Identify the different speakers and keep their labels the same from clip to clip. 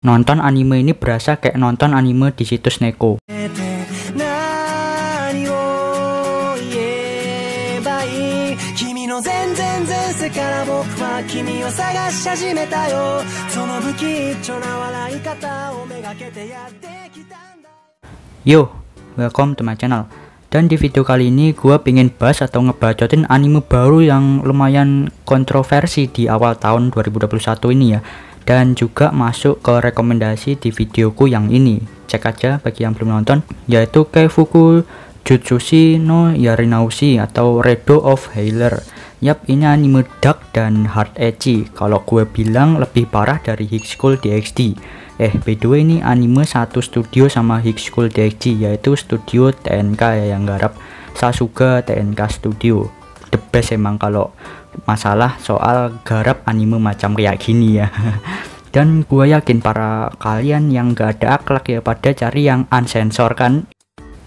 Speaker 1: Nonton anime ini berasa kayak nonton anime di situs Neko. Yo, welcome to my channel. Dan di video kali ini gue pengen bahas atau ngebacotin anime baru yang lumayan kontroversi di awal tahun 2021 ini ya. Dan juga masuk ke rekomendasi di videoku yang ini. Cek aja bagi yang belum nonton, yaitu Keifuku Jutsushi no Yarinaushi atau Redo of Healer. Yap, ini anime dark dan hard edgy. Kalau gue bilang lebih parah dari High School DxD. By the way, ini anime satu studio sama High School DxD, yaitu studio TNK ya, yang garap Sasuga TNK Studio. The best emang kalau masalah soal garap anime macam kayak gini ya. Dan gue yakin para kalian yang gak ada akhlak ya pada cari yang unsensor kan.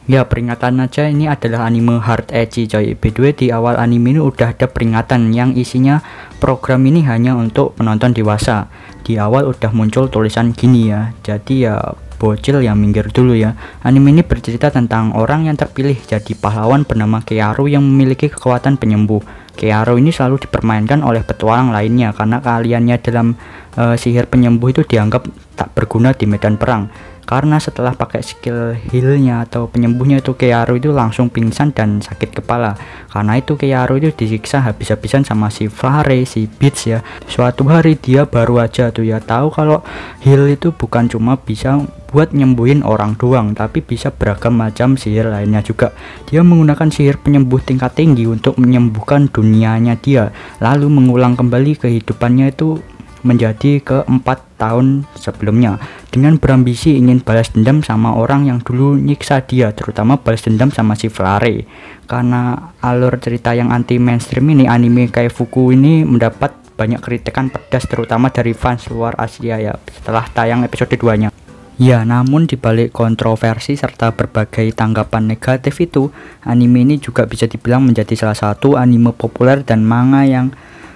Speaker 1: Ya, peringatan aja, ini adalah anime hard edgy coy. By the way, di awal anime ini udah ada peringatan yang isinya program ini hanya untuk penonton dewasa. Di awal udah muncul tulisan gini ya. Jadi ya bocil yang minggir dulu ya. Anime ini bercerita tentang orang yang terpilih jadi pahlawan bernama Kearu yang memiliki kekuatan penyembuh. Kearu ini selalu dipermainkan oleh petualang lainnya karena keahliannya dalam sihir penyembuh itu dianggap tak berguna di medan perang. Karena setelah pakai skill healnya atau penyembuhnya itu, Kearu itu langsung pingsan dan sakit kepala. Karena itu Kearu itu disiksa habis-habisan sama si Flare, si Beats ya. Suatu hari dia baru aja tuh ya tahu kalau heal itu bukan cuma bisa buat nyembuhin orang doang, tapi bisa beragam macam sihir lainnya juga. Dia menggunakan sihir penyembuh tingkat tinggi untuk menyembuhkan dunianya dia, lalu mengulang kembali kehidupannya itu menjadi ke 4 tahun sebelumnya dengan berambisi ingin balas dendam sama orang yang dulu nyiksa dia, terutama balas dendam sama si Flare. Karena alur cerita yang anti mainstream ini, anime Keifuku ini mendapat banyak kritikan pedas terutama dari fans luar Asia ya setelah tayang episode 2-nya. Ya, namun dibalik kontroversi serta berbagai tanggapan negatif itu, anime ini juga bisa dibilang menjadi salah satu anime populer dan manga yang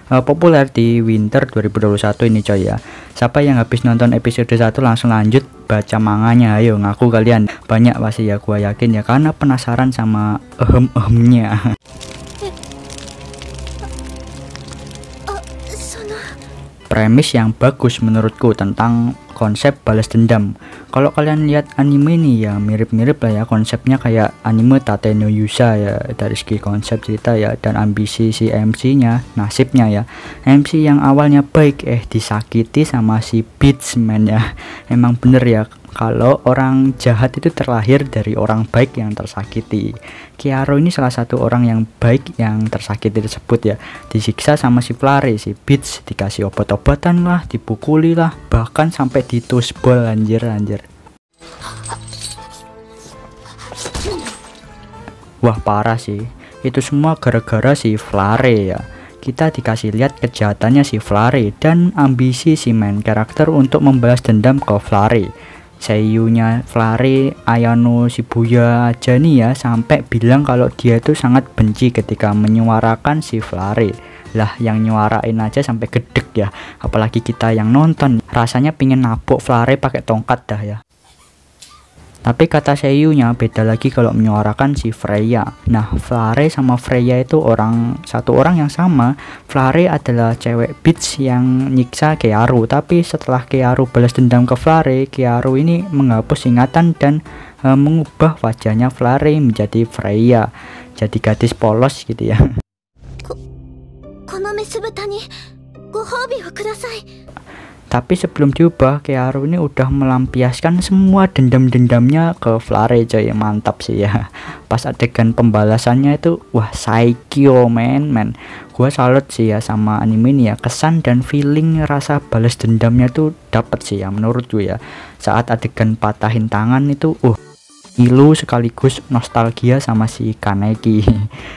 Speaker 1: populer di winter 2021 ini coy ya. Siapa yang habis nonton episode 1 langsung lanjut baca manganya? Ayo ngaku kalian. Banyak pasti ya, gua yakin ya, karena penasaran sama ehemnya. Premis yang bagus menurutku tentang konsep balas dendam. Kalau kalian lihat anime ini ya mirip-mirip lah ya konsepnya kayak anime Tate no Yusa ya, dari segi konsep cerita ya dan ambisi si MC-nya, nasibnya ya. MC yang awalnya baik disakiti sama si Beatsman ya. Emang bener ya kalau orang jahat itu terlahir dari orang baik yang tersakiti. Kearu ini salah satu orang yang baik yang tersakiti tersebut ya. Disiksa sama si Flare, si Beats, dikasih obat-obatan lah, dipukuli lah, bahkan sampai ditusbol anjir. Wah parah sih, itu semua gara-gara si Flare ya. Kita dikasih lihat kejahatannya si Flare dan ambisi si main karakter untuk membalas dendam ke Flare. Seiyunya Flare, Ayano Shibuya aja nih ya sampai bilang kalau dia itu sangat benci ketika menyuarakan si Flare. Lah yang nyuarain aja sampai gedek ya, apalagi kita yang nonton rasanya pingin nabok Flare pakai tongkat dah ya. Tapi kata seiyunya beda lagi kalau menyuarakan si Freya. Nah, Flare sama Freya itu satu orang yang sama. Flare adalah cewek Beats yang nyiksa Kearu, tapi setelah Kearu balas dendam ke Flare, Kearu ini menghapus ingatan dan mengubah wajahnya Flare menjadi Freya, jadi gadis polos gitu ya. Tapi sebelum diubah, Kearu ini udah melampiaskan semua dendam-dendamnya ke Flare coy. Mantap sih ya. Pas adegan pembalasannya itu wah saikyo men. Gua salut sih ya sama anime ini ya. Kesan dan feeling rasa balas dendamnya tuh dapet sih ya menurut gue ya. Saat adegan patahin tangan itu ilu sekaligus nostalgia sama si Kaneki.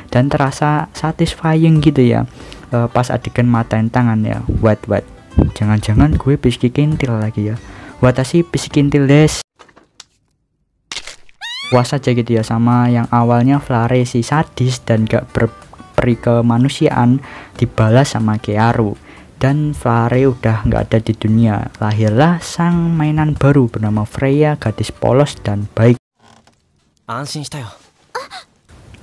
Speaker 1: Dan terasa satisfying gitu ya. Pas adegan matain tangan ya. What jangan-jangan gue pisikintil lagi ya. Watashi pisikintil des. Puas aja gitu ya sama yang awalnya Flare si sadis dan gak berperi kemanusiaan dibalas sama Kearu. dan Flare udah nggak ada di dunia. Lahirlah sang mainan baru bernama Freya, gadis polos dan baik.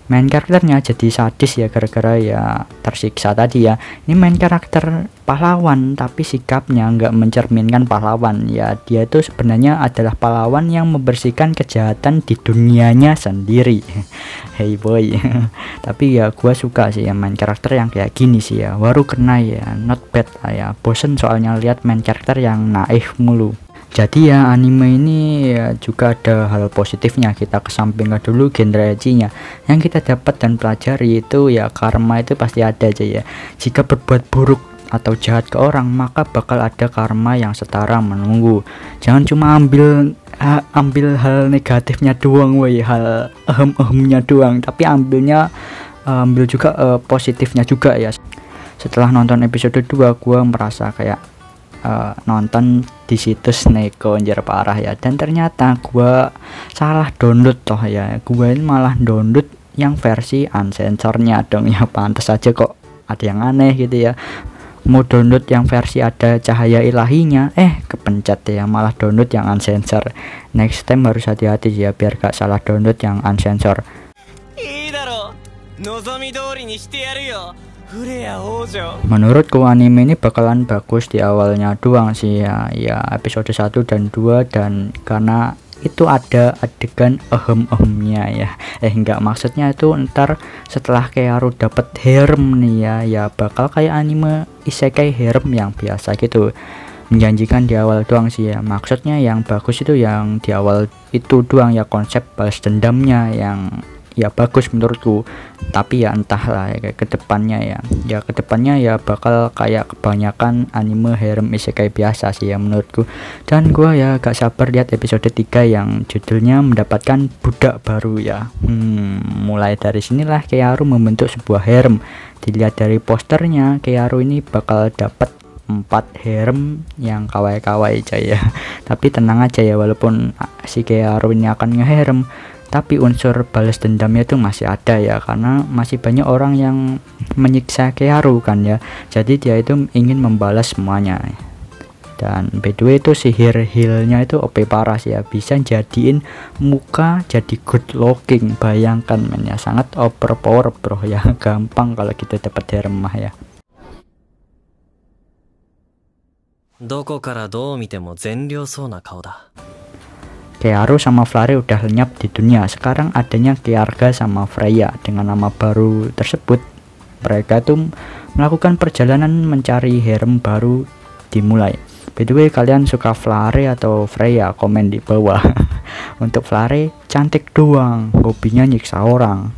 Speaker 1: Main karakternya jadi sadis ya, gara-gara ya tersiksa tadi ya. Ini main karakter pahlawan tapi sikapnya nggak mencerminkan pahlawan ya. Dia itu sebenarnya adalah pahlawan yang membersihkan kejahatan di dunianya sendiri. Hey boy. Tapi ya gua suka sih ya main karakter yang kayak gini sih ya. Baru kena ya, not bad ya. Bosen soalnya lihat main karakter yang naif mulu. Jadi ya anime ini ya juga ada hal positifnya. Kita kesampingkan dulu genre ecchi-nya. Yang kita dapat dan pelajari itu ya karma itu pasti ada aja ya. Jika berbuat buruk atau jahat ke orang, maka bakal ada karma yang setara menunggu. Jangan cuma ambil hal negatifnya doang, woy, hal ehemnya doang, tapi ambil juga positifnya juga ya. Setelah nonton episode 2 gua merasa kayak nonton di situs Neko anjir parah ya, dan ternyata gua salah download toh ya. Gua ini malah download yang versi uncensornya dong ya, pantas aja kok ada yang aneh gitu ya. Mau download yang versi ada cahaya ilahinya, kepencet ya, malah download yang unsensor. Next time harus hati-hati ya biar gak salah download yang unsensor. Menurutku anime ini bakalan bagus di awalnya doang sih ya, episode 1 dan 2, dan karena itu ada adegan ehemnya ya. Enggak, maksudnya itu ntar setelah Kearu dapet harem nih ya bakal kayak anime isekai harem yang biasa gitu. Menjanjikan di awal doang sih ya. Maksudnya yang bagus itu yang di awal itu doang ya, konsep balas dendamnya yang ya bagus menurutku. Tapi ya entahlah ya, kedepannya ya bakal kayak kebanyakan anime harem isekai biasa sih ya menurutku. Dan gua ya gak sabar lihat episode 3 yang judulnya mendapatkan budak baru ya. Mulai dari sinilah Kearu membentuk sebuah harem. Dilihat dari posternya, Kearu ini bakal dapat 4 harem yang kawaii aja ya. Tapi tenang aja ya, walaupun si Kearu ini akan ngeharem, tapi unsur balas dendamnya itu masih ada ya, karena masih banyak orang yang menyiksa Kearu kan ya. Jadi dia itu ingin membalas semuanya. Dan by the way itu sihir healnya itu OP parah sih ya, bisa jadiin muka jadi good looking. Bayangkan men ya, sangat overpower bro ya. Gampang kalau kita dapat harem mah ya. Kearu sama Flare udah lenyap di dunia. Sekarang adanya Kearga sama Freya. Dengan nama baru tersebut, mereka tuh melakukan perjalanan mencari harem baru dimulai. By the way, kalian suka Flare atau Freya? Komen di bawah. Untuk Flare cantik doang, hobinya nyiksa orang.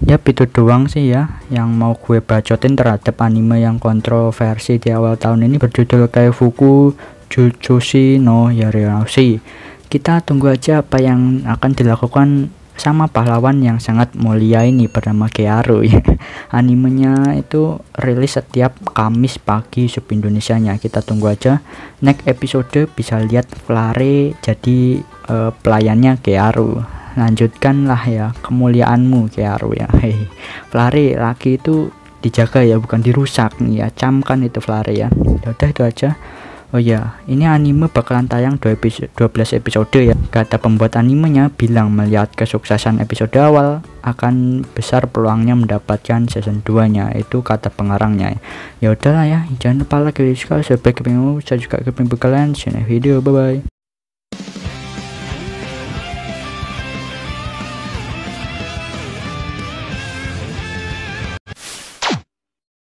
Speaker 1: Yap, itu doang sih ya yang mau gue bacotin terhadap anime yang kontroversi di awal tahun ini berjudul Kaifuku Jutsushi no Yarenashi. Kita tunggu aja apa yang akan dilakukan sama pahlawan yang sangat mulia ini bernama Kearu ya. Animenya itu rilis setiap Kamis pagi sub Indonesianya. Kita tunggu aja next episode bisa lihat Flare jadi pelayannya Kearu. Lanjutkanlah ya kemuliaanmu Kearu ya. Hei, Flare laki itu dijaga ya, bukan dirusak nih ya. Camkan itu Flare ya. Udah itu aja. Oh ya, ini anime bakalan tayang 12 episode ya. Kata pembuat animenya bilang melihat kesuksesan episode awal akan besar peluangnya mendapatkan season 2-nya. Itu kata pengarangnya. Ya udahlah ya, jangan lupa like, subscribe, sampai ketemu. Saya juga ketemu kalian di video. Bye bye.